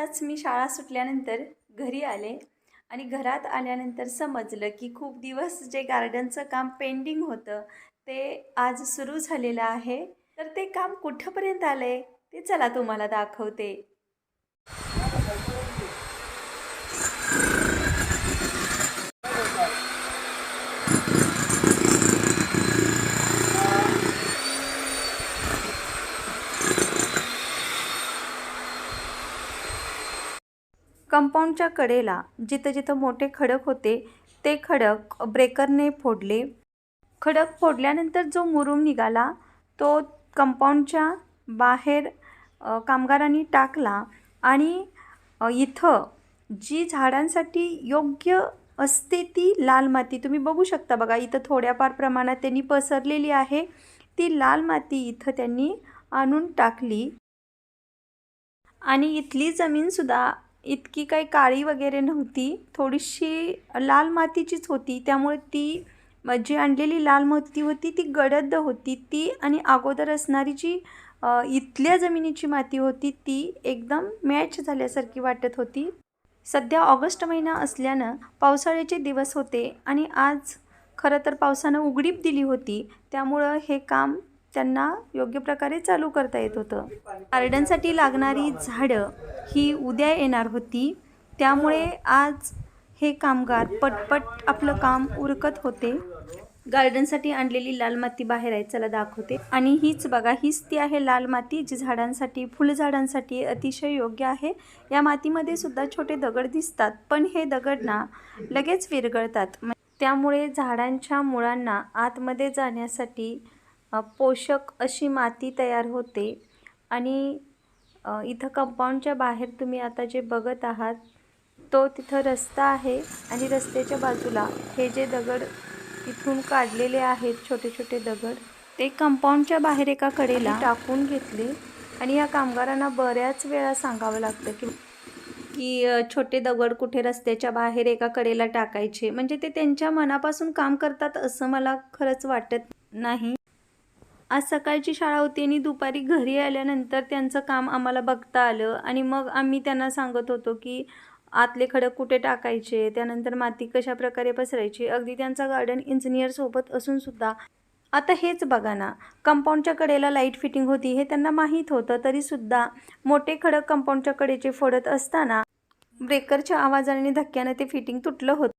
आत्ताच मी शाळा सुटल्यानंतर घरी आले आणि घरात आल्यानंतर समजलं की खूप दिवस जे गार्डनचं काम पेंडिंग होतं ते आज सुरू झालेलं आहे. तर ते काम कुठंपर्यंत आलंय ते चला तुम्हाला दाखवते. कंपाऊंडच्या कडेला जिथं जिथं मोठे खडक होते ते खडक ब्रेकरने फोडले. खडक फोडल्यानंतर जो मुरूम निघाला तो कंपाऊंडच्या बाहेर कामगारांनी टाकला आणि इथं जी झाडांसाठी योग्य असते ती लाल माती तुम्ही बघू शकता. बघा इथं थोड्याफार प्रमाणात त्यांनी पसरलेली आहे. ती लाल माती इथं त्यांनी आणून टाकली आणि इथली जमीनसुद्धा इतकी काही काळी वगैरे नव्हती, थोडीशी लाल मातीचीच होती. त्यामुळे ती जी आणलेली लाल माती होती ती गडद होती ती आणि अगोदर असणारी जी इथल्या जमिनीची माती होती ती एकदम मॅच झाल्यासारखी वाटत होती. सध्या ऑगस्ट महिना असल्यानं पावसाळ्याचे दिवस होते आणि आज खरं तर पावसानं उघडीप दिली होती. त्यामुळं हे काम त्यांना योग्य प्रकारे चालू करता येत होतं. गार्डनसाठी लागणारी झाडं ही उद्या येणार होती. त्यामुळे आज हे कामगार पटपट आपलं काम उरकत होते. गार्डनसाठी आणलेली लाल माती बाहेर आहे, चला दाखवते. आणि हीच बघा, हीच ती आहे लाल माती जी झाडांसाठी, फुलझाडांसाठी अतिशय योग्य आहे. या मातीमध्ये सुद्धा छोटे दगड दिसतात, पण हे दगड ना लगेच विरघळतात. त्यामुळे झाडांच्या मुळांना आतमध्ये जाण्यासाठी पोषक अशी माती तयार होते. आणि इथं कंपाऊंडच्या बाहेर तुम्ही आता जे बघत आहात तो तिथं रस्ता आहे आणि रस्त्याच्या बाजूला हे जे दगड इथून काढलेले आहेत, छोटे छोटे दगड, ते कंपाऊंडच्या बाहेर एका कडेला टाकून घेतले. आणि या कामगारांना बऱ्याच वेळा सांगावं लागतं की छोटे दगड कुठे रस्त्याच्या बाहेर एका कडेला टाकायचे. म्हणजे ते त्यांच्या मनापासून काम करतात असं मला खरंच वाटत नाही. आज सकाळची शाळा होती आणि दुपारी घरी आल्यानंतर त्यांचं काम आम्हाला बघता आलं आणि मग आम्ही त्यांना सांगत होतो की आतले खडक कुठे टाकायचे, त्यानंतर माती कशा प्रकारे पसरायची. अगदी त्यांचा गार्डन इंजिनियर सोबत असूनसुद्धा आता हेच बघा ना, कंपाऊंडच्या कडेला लाईट फिटिंग होती हे त्यांना माहीत होतं, तरीसुद्धा मोठे खडक कंपाऊंडच्या कडेचे फोडत असताना ब्रेकरच्या आवाजाने धक्क्यानं ते फिटिंग तुटलं होतं.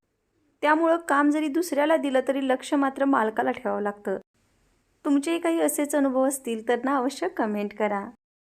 त्यामुळं काम जरी दुसऱ्याला दिलं तरी लक्ष मात्र मालकाला ठेवावं लागतं. तुमचेही काही असेच अनुभव असतील तर ना अवश्य कमेंट करा.